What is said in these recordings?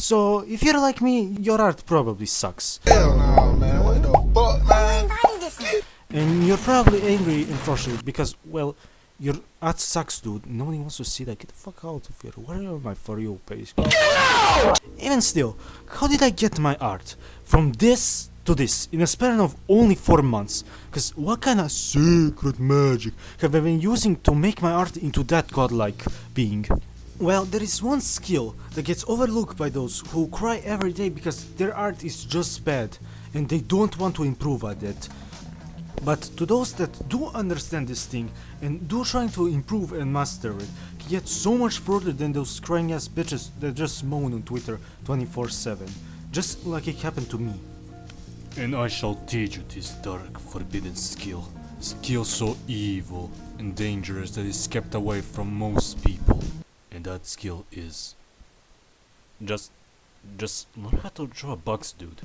So if you're like me, your art probably sucks. Hell no, man. What the fuck, man? And you're probably angry and frustrated because, well, your art sucks, dude. Nobody wants to see that. Get the fuck out of here. Where are my For You page? No! Even still, how did I get my art from this to this in a span of only 4 months? Cause what kind of secret magic have I been using to make my art into that godlike being? Well, there is one skill that gets overlooked by those who cry every day because their art is just bad and they don't want to improve at it. But to those that do understand this thing and do trying to improve and master it, can get so much further than those crying ass bitches that just moan on Twitter 24/7, just like it happened to me. And I shall teach you this dark, forbidden skill. Skill so evil and dangerous that is kept away from most people. And that skill is just learn how to draw bugs, dude.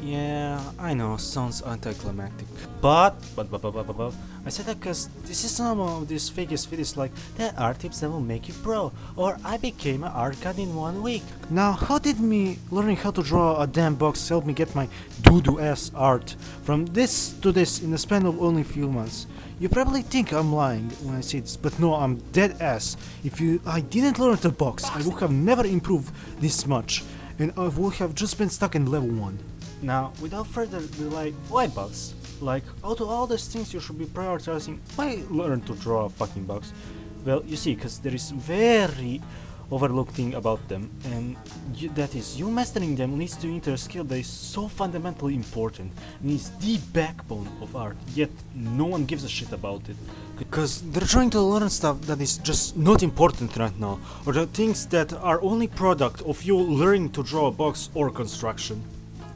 Yeah, I know, sounds anticlimactic. But I said that because this is some of these fakest videos like that art tips that will make you pro, or I became an art god in 1 week. Now, how did me learning how to draw a damn box help me get my doo-doo ass art from this to this in the span of only few months? You probably think I'm lying when I say this, but no, I'm dead ass. If I didn't learn the box, I would have never improved this much, and I would have just been stuck in level 1. Now, without further delay, why bugs? Like, out of all these things you should be prioritizing, why learn to draw a fucking box? Well, you see, because there is very overlooked thing about them, and that is, you mastering them leads to into a skill that is so fundamentally important, and is the backbone of art, yet no one gives a shit about it. Because they're trying to learn stuff that is just not important right now, or the things that are only product of you learning to draw a box or construction.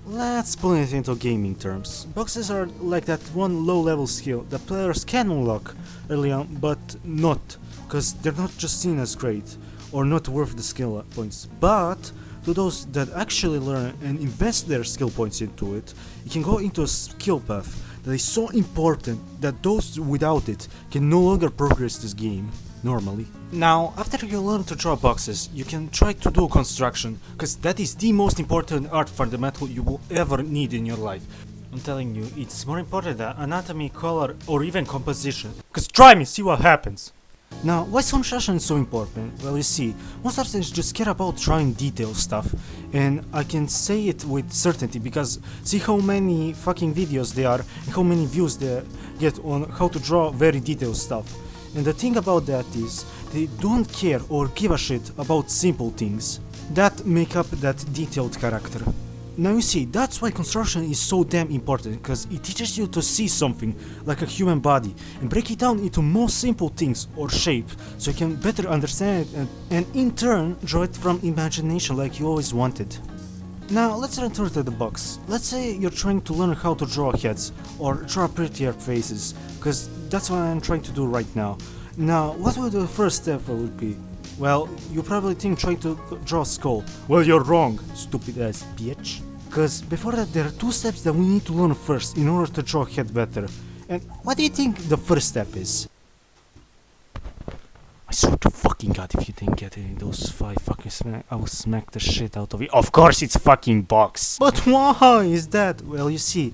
Let's put it into gaming terms. Boxes are like that one low-level skill that players can unlock early on, but not, because they're not just seen as great, or not worth the skill points, but to those that actually learn and invest their skill points into it, you can go into a skill path that is so important that those without it can no longer progress this game normally. Now, after you learn to draw boxes, you can try to do construction, because that is the most important art fundamental you will ever need in your life. I'm telling you, it's more important than anatomy, color, or even composition. Because try me, see what happens. Now, why is construction so important? Well, you see, most artists just care about drawing detail stuff, and I can say it with certainty because see how many fucking videos there are and how many views they get on how to draw very detailed stuff. And the thing about that is, they don't care or give a shit about simple things that make up that detailed character. Now you see, that's why construction is so damn important, because it teaches you to see something like a human body and break it down into more simple things or shapes so you can better understand it and in turn draw it from imagination like you always wanted. Now let's return to the box. Let's say you're trying to learn how to draw heads or draw prettier faces, because that's what I'm trying to do right now. Now, what would the first step would be? Well, you probably think trying to draw a skull. Well, you're wrong, stupid ass bitch. Cause before that there are 2 steps that we need to learn first in order to draw a head better. And what do you think the first step is? I swear to fucking god, if you didn't get any of those 5 fucking smack, I will smack the shit out of you. Of course it's fucking box! But why is that? Well, you see,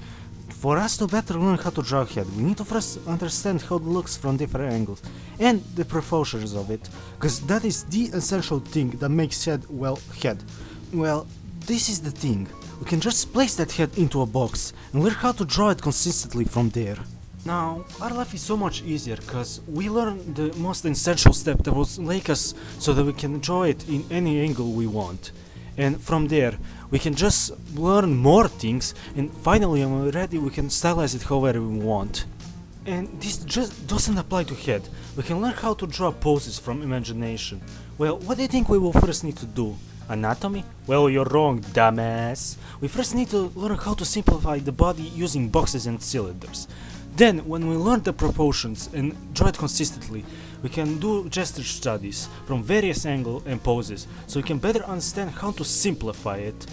for us to better learn how to draw a head, we need to first understand how it looks from different angles and the proportions of it, because that is the essential thing that makes head, well, head. Well, this is the thing. We can just place that head into a box and learn how to draw it consistently from there. Now, our life is so much easier because we learn the most essential step that will make us so that we can draw it in any angle we want. And from there, we can just learn more things, and finally when we're ready we can stylize it however we want. And this just doesn't apply to head. We can learn how to draw poses from imagination. Well, what do you think we will first need to do? Anatomy? Well, you're wrong, dumbass. We first need to learn how to simplify the body using boxes and cylinders. Then, when we learn the proportions and draw it consistently, we can do gesture studies from various angles and poses, so we can better understand how to simplify it.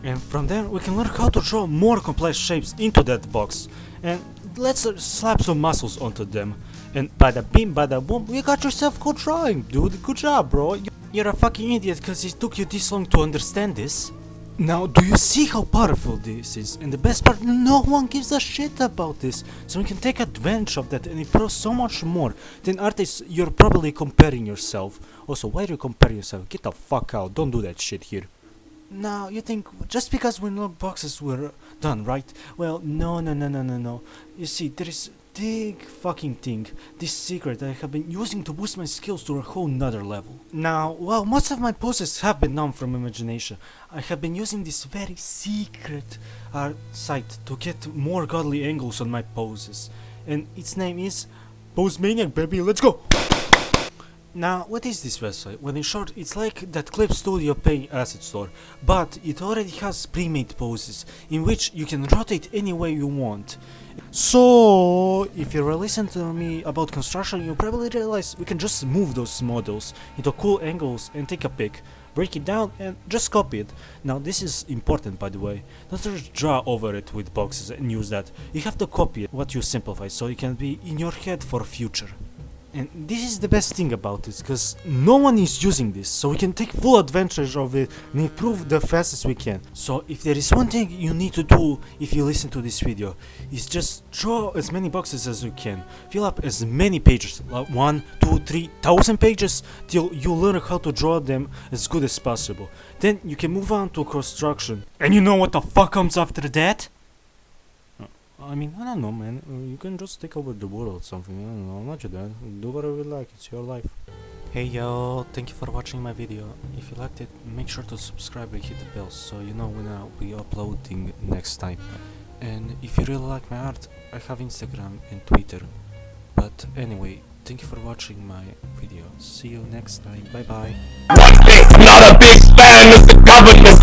And from there, we can learn how to draw more complex shapes into that box. And let's slap some muscles onto them. And bada bing, bada boom, you got yourself good drawing, dude. Good job, bro. You're a fucking idiot because it took you this long to understand this. Now, do you see how powerful this is? And the best part, no one gives a shit about this. So we can take advantage of that and improve so much more. Then artists, you're probably comparing yourself. Also, why do you compare yourself? Get the fuck out, don't do that shit here. Now, you think, just because we know boxes were done, right? Well, no. You see, there is big fucking thing, this secret that I have been using to boost my skills to a whole nother level. Now, while most of my poses have been done from imagination, I have been using this very secret site to get more godly angles on my poses. And its name is Pose Maniac, baby, let's go! Now, what is this website? Well, in short, it's like that Clip Studio paying asset store, but it already has pre-made poses, in which you can rotate any way you want. So, if you listen to me about construction, you probably realize we can just move those models into cool angles and take a pic, break it down and just copy it. Now, this is important, by the way. Don't just draw over it with boxes and use that. You have to copy what you simplify so it can be in your head for future. And this is the best thing about this, because no one is using this, so we can take full advantage of it and improve the fastest we can. So if there is one thing you need to do if you listen to this video, is just draw as many boxes as you can. Fill up as many pages, like 1, 2, 3,000 pages, till you learn how to draw them as good as possible. Then you can move on to construction. And you know what the fuck comes after that? I mean, I don't know, man. You can just take over the world or something. I don't know. I'm not your dad. Do whatever you like. It's your life. Hey yo, thank you for watching my video. If you liked it, make sure to subscribe and hit the bell so you know when I'll be uploading next time. And if you really like my art, I have Instagram and Twitter. But anyway, thank you for watching my video. See you next time. Bye bye. I'm not a big fan of the government.